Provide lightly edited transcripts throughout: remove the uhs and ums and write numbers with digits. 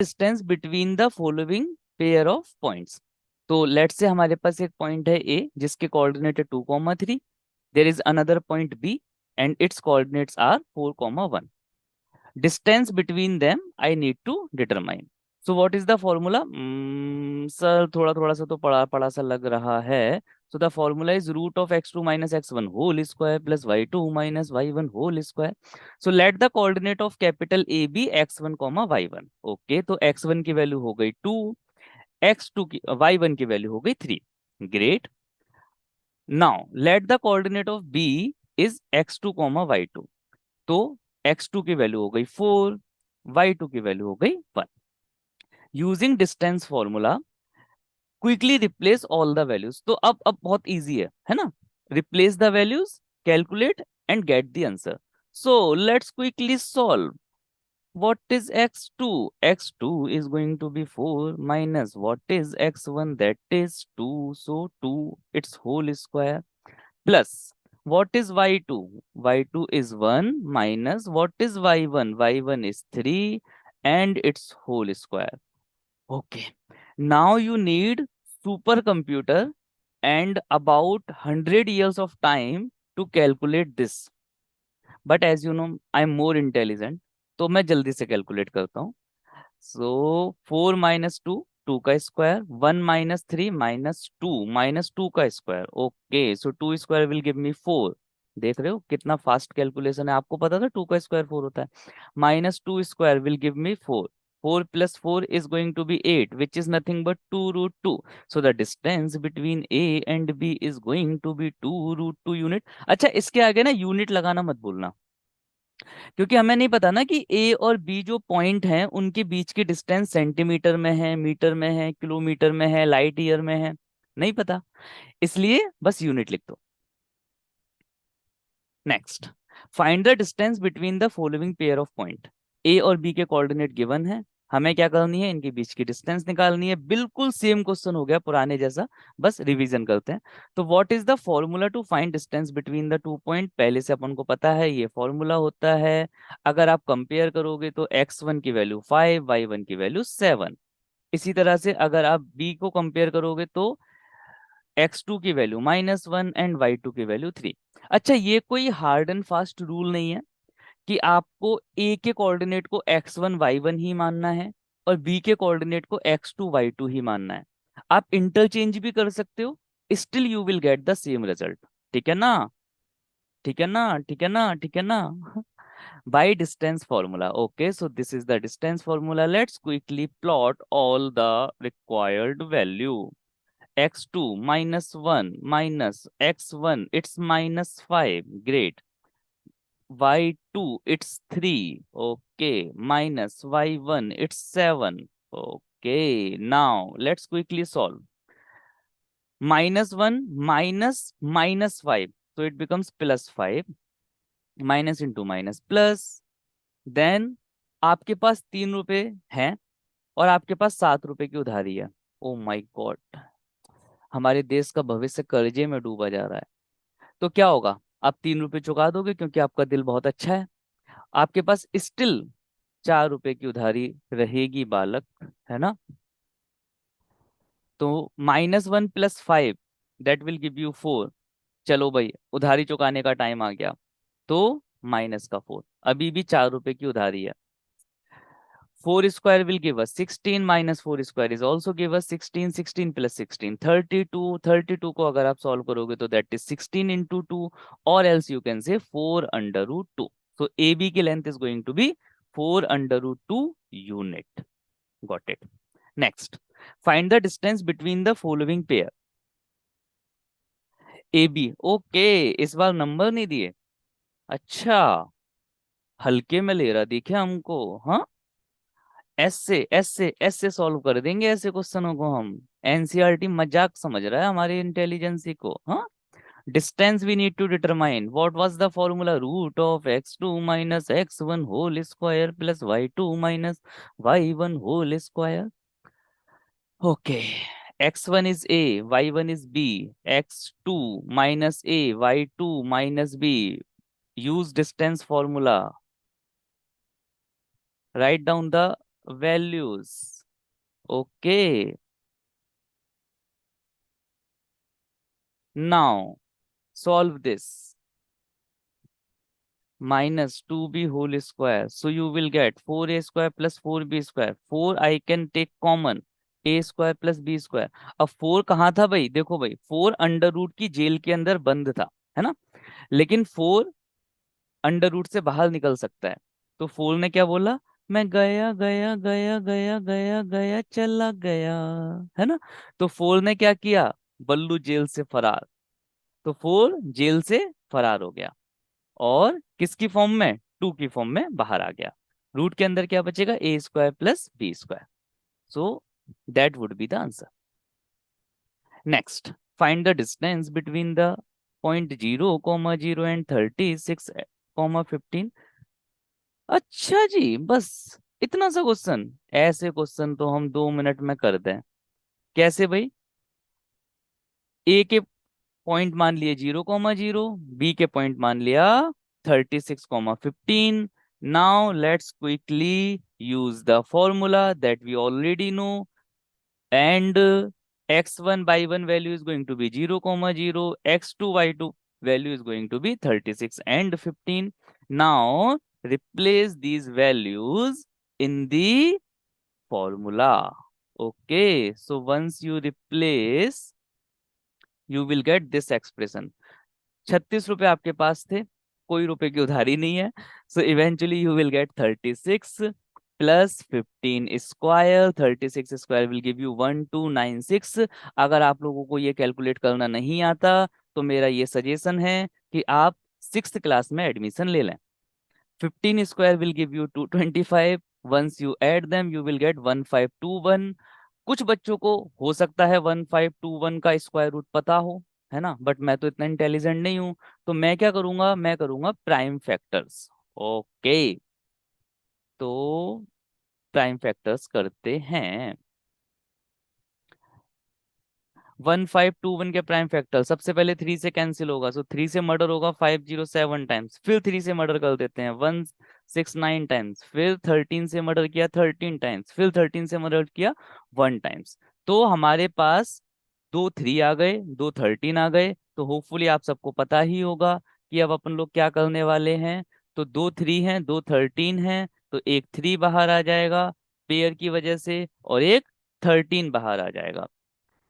Distance between the following pair of points. तो let's say हमारे पास एक पॉइंट है ए जिसके कोऑर्डिनेट है 2,3। There is another point B and its coordinates are 4,1। Distance between them I need to determine. So what is the formula? Sir थोड़ा थोड़ा सा तो पढ़ा पढ़ा सा लग रहा है। So the formula is root of x2 minus x1 whole square plus y2 minus y1 whole square. So let the coordinate of capital A be x1 comma y1. Okay, तो x1 की वैल्यू हो गई 2, x2 की y1 की value हो गई 3. Great. Now let the coordinate of B is x2 comma y2. तो x2 की वैल्यू हो गई 4, y2 की वैल्यू हो गई 1. Using distance formula quickly replace all the values. तो अब बहुत इजी है ना? Replace the values, calculate and get the answer. So let's quickly solve. What is x2? x2 is going to be 4 minus what is x1? That is 2. So 2 its whole square plus what is y2? y2 is 1 minus what is y1? y1 is 3 and its whole square. Okay. Now you need supercomputer and about 100 years of time to calculate this. But as you know, I am more intelligent. तो मैं जल्दी से calculate करता हूँ. So 4 minus 2, 2 का square, 1 minus 3 minus 2 minus 2 का square. Okay, so 2 square will give me 4. देख रहे हो कितना फास्ट कैलकुलेशन है? आपको पता था 2 का स्क्वायर 4 होता है. Minus 2 square will give me 4. 4 plus 4 is going to be 8, which is nothing but 2 root 2. So the distance between A and B is going to be 2 root 2 unit. अच्छा, इसके आगे ना यूनिट लगाना मत भूलना, क्योंकि हमें नहीं पता ना कि ए और बी जो पॉइंट हैं उनके बीच की डिस्टेंस सेंटीमीटर में है, मीटर में है, किलोमीटर में है, लाइट ईयर में है, नहीं पता. इसलिए बस यूनिट लिख दो. Next, find the distance between the following pair of point. A और बी के कोऑर्डिनेट गिवन है, हमें क्या करनी है? इनके बीच की डिस्टेंस निकालनी है. बिल्कुल सेम क्वेश्चन हो गया पुराने जैसा, बस रिवीजन करते हैं. तो what is the formula to find distance between the two point? पहले से अपन को पता है ये फॉर्मूला होता है. अगर आप कंपेयर करोगे तो x1 की वैल्यू 5, y1 की वैल्यू 7. इसी तरह से अगर आप b को कंपेयर करोगे तो x2 की वैल्यू -1 एंड y2 की वैल्यू 3. अच्छा, ये कोई हार्ड एंड फास्ट रूल नहीं है कि आपको ए के कोऑर्डिनेट को x1 y1 ही मानना है और बी के कोऑर्डिनेट को x2 y2 ही मानना है. आप इंटरचेंज भी कर सकते हो, still you will get the same result. ठीक है ना? ठीक है ना? ठीक है ना? ठीक है ना? By distance formula. Okay, so this is the distance formula. Let's quickly plot all the required value. x2 minus 1 minus x1, it's minus 5. Great. y2, it's 3. Okay. Minus y1, it's 7. Okay. Now, let's quickly solve. Minus 1 minus minus 5. So, it becomes plus 5. Minus into minus plus. Then आपके पास 3 रुपए हैं और आपके पास 7 रुपए की उधारी है. ओ माय गॉड, हमारे देश का भविष्य कर्जे में डूबा जा रहा है. तो क्या होगा? आप 3 रुपए चुका दोगे क्योंकि आपका दिल बहुत अच्छा है. आपके पास स्टिल 4 रुपए की उधारी रहेगी बालक, है ना? तो -1 + 5 दैट विल गिव यू 4. चलो भाई, उधारी चुकाने का टाइम आ गया. तो माइनस का 4, अभी भी 4 रुपए की उधारी है. 4 square will give us 16 minus 4 square is also give us 16. 16 plus 16 32. 32 को अगर आप सॉल्व करोगे तो that is 16 into 2, or else you can say 4 under root 2. So AB की length is going to be 4 under root 2 unit. Got it. Next, find the distance between the following pair. AB. Okay, इस बार number नहीं दिए. अच्छा, हल्के में ले रहा दिखे हमको. हाँ, ऐसे सॉल्व कर देंगे ऐसे क्वेश्चनों को हम. एनसीईआरटी मजाक समझ रहा है हमारी इंटेलिजेंसी को. हाँ, distance we need to determine. What was the formula? Root of x2 minus x1 whole square plus y2 minus y1 whole square. Okay, x1 is a, y1 is b, x2 minus a, y2 minus b. use distance formula. Write down the values. Okay, now solve this. -2b whole square, so you will get 4a² plus 4b²। 4 I can take common, a² plus b²। अब 4 कहाँ था भाई, देखो भाई 4 under root की jail के अंदर बंद था, है ना। लेकिन 4 अंडर रूट से बाहर निकल सकता है। तो 4 ने क्या बोला, मैं गया गया गया गया गया गया चला गया, है ना। तो 4 ने क्या किया, बल्लू जेल से फरार। तो 4 जेल से फरार हो गया और किसकी फॉर्म में, 2 की फॉर्म में बाहर आ गया। रूट के अंदर क्या बचेगा, a² plus b²। So that would be the answer. Next, find the distance between the point 0,0 and 36,15। अच्छा जी, बस इतना सा क्वेश्चन। ऐसे क्वेश्चन तो हम 2 मिनट में कर दें। कैसे भाई, ए के पॉइंट मान लिए 0,0, बी के पॉइंट मान लिया 36,15। Now let's quickly use the formula that we already know, and x1 by1 value is going to be 0,0, x2 by2 value is going to be 36 and 15. Now replace these values in the formula. Okay, so once you replace, you will get this expression। 36 रुपए आपके पास थे, कोई रुपए की उधारी नहीं है। So eventually you will gate 36 plus 15 square. 36 square will give you 1296। अगर आप लोगों को ये कैलकुलेट करना नहीं आता तो मेरा ये सजेशन है कि आप 6th क्लास में एडमिशन ले लें। 15 square will give you 225। Once you add them you will get 1521। कुछ बच्चों को हो सकता है 1521 का स्क्वायर रूट पता हो, है ना, बट मैं तो इतना इंटेलिजेंट नहीं हूं। तो मैं क्या करूंगा, मैं करूंगा प्राइम फैक्टर्स। ओके, तो प्राइम फैक्टर्स करते हैं। 1521 के प्राइम फैक्टर सबसे पहले 3 से कैंसिल होगा, सो 3 से मर्डर होगा 507 टाइम्स, फिर 3 से मर्डर कर देते हैं 169 टाइम्स, फिर 13 से मर्डर किया 13 टाइम्स, फिर 13 से मर्डर किया 1 टाइम्स। तो हमारे पास 2 3 आ गए, 2 13 आ गए। तो होपफुली आप सबको पता ही होगा कि अब अपन लोग क्या करने वाले हैं। तो 2 3 हैं, 2 13 हैं, तो एक 3 बाहर आ जाएगा पेयर की वजह से और एक 13 बाहर आ जाएगा।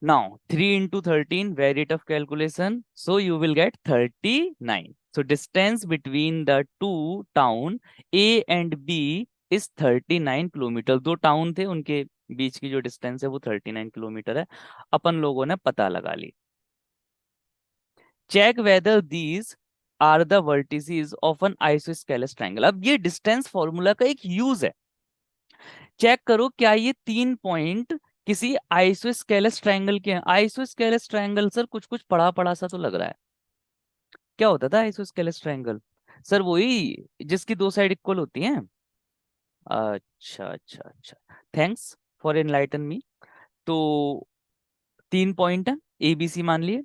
Now, 3 into 13, very tough calculation. So you will get 39. So distance between the two town A and B is 39 kilometre. दो टाउन थे, उनके बीच की जो डिस्टेंस है वो 39 किलोमीटर है। अपन लोगों ने पता लगा ली। Check whether these are the vertices of an isosceles triangle. अब ये डिस्टेंस फॉर्मूला का एक यूज है। चेक करो क्या ये 3 पॉइंट किसी आइसोस्केलस ट्रायंगल के हैं। आइसोस्केलस ट्रायंगल सर कुछ कुछ पढ़ा पढ़ा सा तो लग रहा है। क्या होता था आइसोस्केलस ट्रायंगल, सर वही जिसकी दो साइड इक्वल होती हैं। अच्छा अच्छा अच्छा, थैंक्स फॉर एनलाइटन मी। तो 3 पॉइंट है, ए बी सी मान लिए।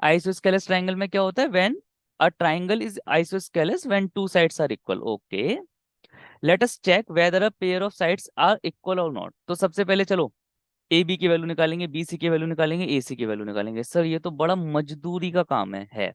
आइसोस्केलस ट्रायंगल में क्या होता है, when a triangle is isosceles when two sides are equal. Okay, let us check whether a pair of sides are equal और not. तो सबसे पहले चलो ए बी की वैल्यू निकालेंगे, बी सी की वैल्यू निकालेंगे, ए सी की वैल्यू निकालेंगे। सर ये तो बड़ा मजदूरी का काम है।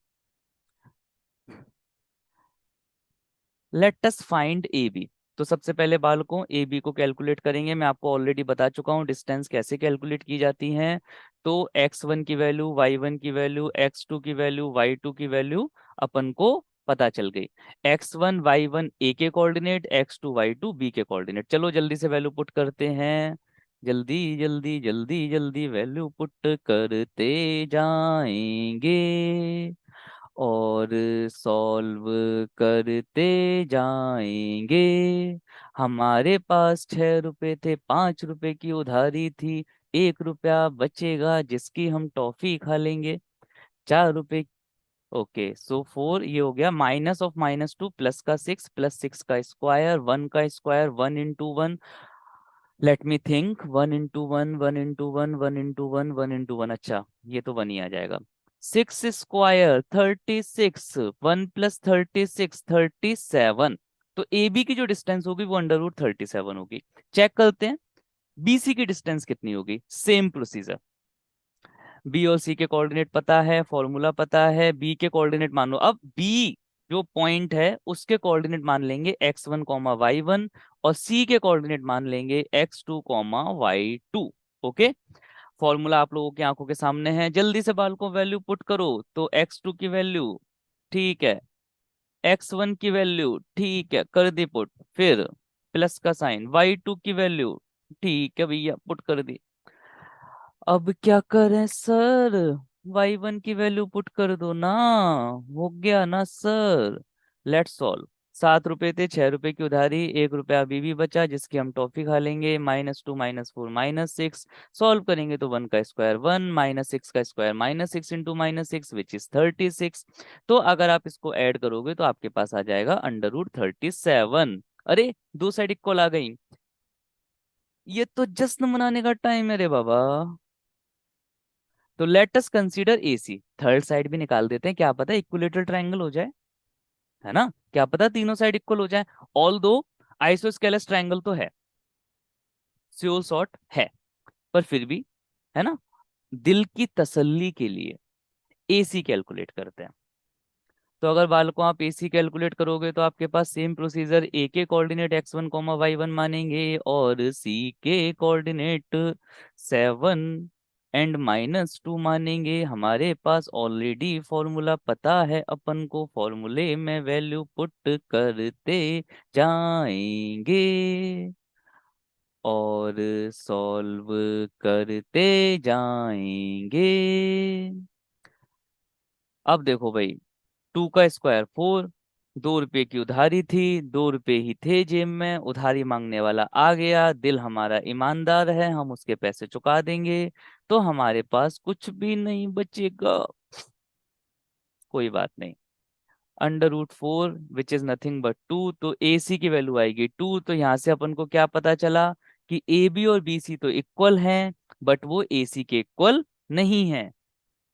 Let us find A B. तो सबसे पहले बालकों ए बी को कैलकुलेट करेंगे। मैं आपको ऑलरेडी बता चुका हूँ डिस्टेंस कैसे कैलकुलेट की जाती है। तो x1 की वैल्यू, y1 की वैल्यू, x2 की वैल्यू, y2 की वैल्यू अपन को पता चल गई। x1 y1 ए के कोऑर्डिनेट, x2 y2 बी के कोऑर्डिनेट। चलो जल्दी से वैल्यू पुट करते हैं, जल्दी जल्दी जल्दी जल्दी वैल्यू पुट करते जाएंगे और सॉल्व करते जाएंगे। हमारे पास 6 रुपए थे, 5 रुपए की उधारी थी, 1 रुपया बचेगा जिसकी हम टॉफी खा लेंगे। 4 रुपए। ओके, सो 4 ये हो गया, -2 प्लस का 6 प्लस 6 का स्क्वायर, 1 का square, 1 into 1। Let me think, 1 into 1, 1 into 1, 1 into 1, 1 into 1। अच्छा, ये तो 1 ही आ जाएगा। 6 स्क्वायर 36, 1 प्लस 36 37। तो ए बी की जो डिस्टेंस होगी वो √37 होगी। चेक करते हैं बी सी की डिस्टेंस कितनी होगी। सेम प्रोसीजर, बी और सी के कोऑर्डिनेट पता है, फॉर्मूला पता है, बी के कोऑर्डिनेट मान लो। अब बी जो पॉइंट है उसके कोऑर्डिनेट मान लेंगे x1, y1, और सी के कोऑर्डिनेट मान लेंगे x2, y2। ओके, फॉर्मूला आप लोगों की आंखों के सामने है, जल्दी से बालकों वैल्यू पुट करो। तो x2 की वैल्यू ठीक है, x1 की वैल्यू ठीक है, कर दी पुट, फिर प्लस का साइन, y2 की वैल्यू ठीक है भैया पुट कर दी। अब क्या करें सर, y1 की वैल्यू पुट कर दो ना, हो गया ना सर। Let's solve. 7 रुपए थे, 6 रुपए की उधारी, 1 रुपया अभी भी बचा जिसकी हम टॉफी खा लेंगे। -2 -4 -6, सॉल्व करेंगे तो 1 का स्क्वायर 1, -6 का स्क्वायर -6 इंटू -6 विच इज 36। तो अगर आप इसको ऐड करोगे तो आपके पास आ जाएगा √37। अरे दो साइड इक्वल आ गई, ये तो जश्न मनाने का टाइम है रे बाबा। तो let us consider AC, third side भी निकाल देते हैं, क्या पता इक्विलेटरल ट्रायंगल हो जाए, है ना, क्या पता तीनों साइड इक्वल हो जाए। ऑल दो आइसोस्केलस ट्रायंगल तो है, स्योर शॉर्ट है, पर फिर भी, है ना, दिल की तसल्ली के लिए AC कैलकुलेट करते हैं। तो अगर बालकों आप AC कैलकुलेट करोगे तो आपके पास सेम प्रोसीजर, A के कोऑर्डिनेट x1, y1 मानेंगे और C के कोऑर्डिनेट 7 और -2 मानेंगे। हमारे पास ऑलरेडी फॉर्मूला पता है, अपन को फॉर्मूले में वैल्यू पुट करते जाएंगे और सॉल्व करते जाएंगे। अब देखो भाई, 2 का स्क्वायर 4, 2 रुपए की उधारी थी, 2 रुपए ही थे जेब में, उधारी मांगने वाला आ गया, दिल हमारा ईमानदार है, हम उसके पैसे चुका देंगे, तो हमारे पास कुछ भी नहीं बचेगा। कोई बात नहीं, √4 विच इज नथिंग बट 2, तो AC की वैल्यू आएगी 2। तो यहाँ से अपन को क्या पता चला कि AB और BC तो इक्वल हैं, बट वो AC के इक्वल नहीं है।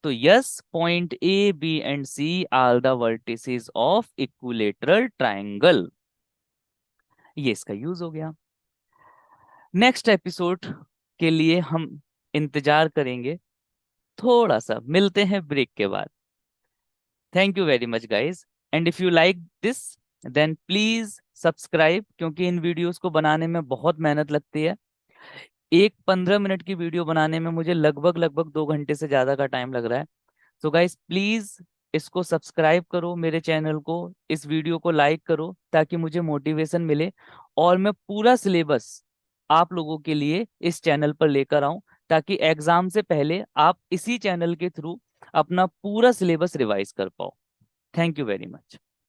तो yes, point A, B and C are the vertices of equilateral triangle. ये इसका यूज हो गया। नेक्स्ट एपिसोड के लिए हम इंतजार करेंगे, थोड़ा सा मिलते हैं ब्रेक के बाद। Thank you very much guys, and if you like this then please subscribe, क्योंकि इन वीडियोस को बनाने में बहुत मेहनत लगती है। एक 15 मिनट की वीडियो बनाने में मुझे लगभग लगभग 2 घंटे से ज्यादा का टाइम लग रहा है। सो गाइस प्लीज इसको सब्सक्राइब करो, मेरे चैनल को, इस वीडियो को लाइक करो ताकि मुझे मोटिवेशन मिले और मैं पूरा सिलेबस आप लोगों के लिए इस चैनल पर लेकर आऊं, ताकि एग्जाम से पहले आप इसी चैनल के थ्रू अपना पूरा सिलेबस रिवाइज कर पाओ। Thank you very much.